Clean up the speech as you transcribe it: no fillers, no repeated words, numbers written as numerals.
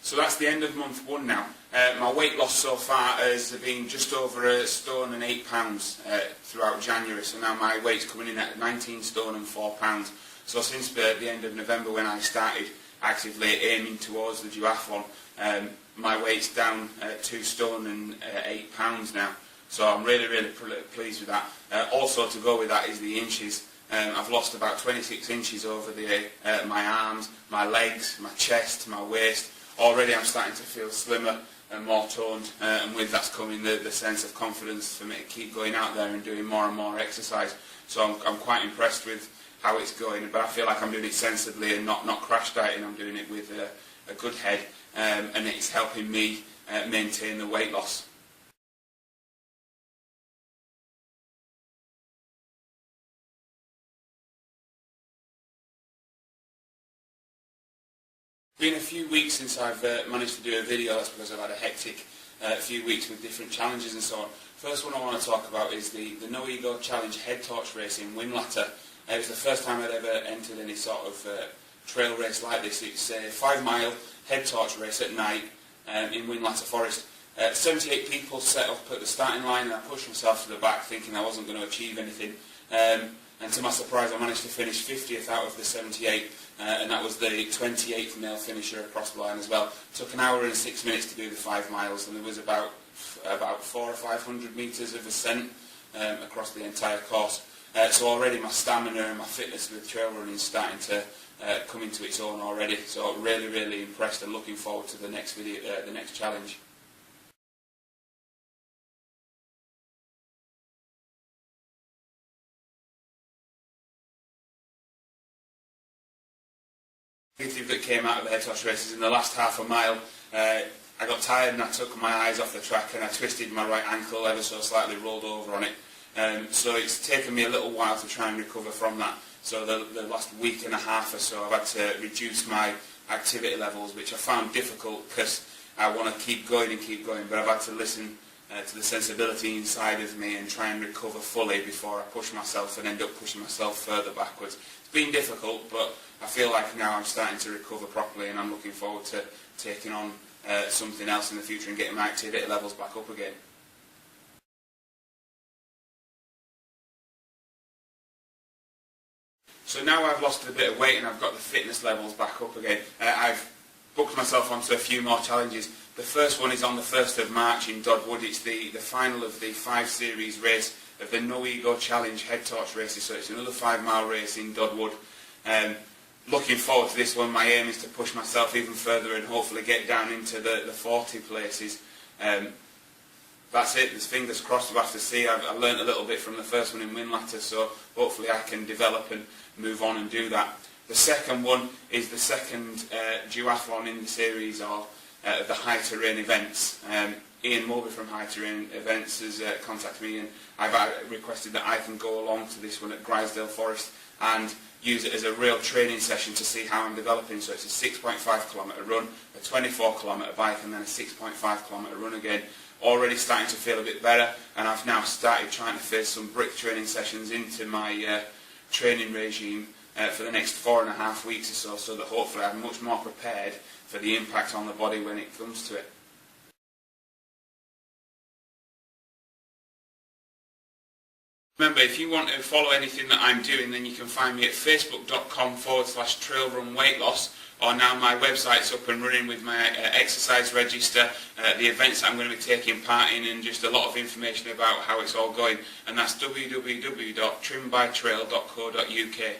So that's the end of month 1 now. My weight loss so far has been just over a stone and 8 pounds throughout January. So now my weight's coming in at 19 stone and 4 pounds. So since the end of November, when I started actively aiming towards the duathlon, my weight's down 2 stone and 8 pounds now. So I'm really pleased with that. Also to go with that is the inches. I've lost about 26 inches over my arms, my legs, my chest, my waist. Already I'm starting to feel slimmer and more toned, and with that's coming the sense of confidence for me to keep going out there and doing more and more exercise. So I'm quite impressed with how it's going, but I feel like I'm doing it sensibly and not crash dieting. I'm doing it with a good head, and it's helping me maintain the weight loss. It's been a few weeks since I've managed to do a video. That's because I've had a hectic few weeks with different challenges and so on. First one I want to talk about is the No Ego Challenge head torch race in Whinlatter. It was the first time I'd ever entered any sort of trail race like this. It's a 5-mile head torch race at night in Whinlatter Forest. 78 people set up at the starting line, and I pushed myself to the back thinking I wasn't going to achieve anything. And to my surprise, I managed to finish 50th out of the 78, and that was the 28th male finisher across the line as well. It took an hour and 6 minutes to do the 5 miles, and there was about 400 or 500 metres of ascent across the entire course. So already my stamina and my fitness with trail running is starting to come into its own already. So really impressed and looking forward to the next video, the next challenge. That came out of the head torch races in the last half a mile. I got tired and I took my eyes off the track and I twisted my right ankle ever so slightly, rolled over on it. So it's taken me a little while to try and recover from that. So the last week and a half or so I've had to reduce my activity levels, which I found difficult because I want to keep going, but I've had to listen to the sensibility inside of me and try and recover fully before I push myself and end up pushing myself further backwards. It's been difficult, but I feel like now I'm starting to recover properly, and I'm looking forward to taking on something else in the future and getting my activity levels back up again. So now I've lost a bit of weight and I've got the fitness levels back up again. I've booked myself onto a few more challenges. The first one is on the 1st of March in Dodwood. It's the final of the 5 series race of the No Ego Challenge head torch races. So it's another 5-mile race in Dodwood. Looking forward to this one. My aim is to push myself even further and hopefully get down into the 40 places. That's it. There's fingers crossed. We'll have to see. I've learned a little bit from the first one in Whinlatter, so hopefully I can develop and move on and do that. The second one is the second duathlon in the series of the high terrain events. Ian Mulvey from High Terrain Events has contacted me, and I've requested that I can go along to this one at Grizedale Forest and use it as a real training session to see how I'm developing. So it's a 6.5 kilometre run, a 24 kilometre bike, and then a 6.5 kilometre run again. Already starting to feel a bit better, and I've now started trying to fit some brick training sessions into my training regime for the next 4.5 weeks or so, so that hopefully I'm much more prepared for the impact on the body when it comes to it. Remember, if you want to follow anything that I'm doing, then you can find me at facebook.com/trailrunweightloss, or now my website's up and running with my exercise register, the events I'm going to be taking part in, and just a lot of information about how it's all going, and that's www.trimbytrail.co.uk.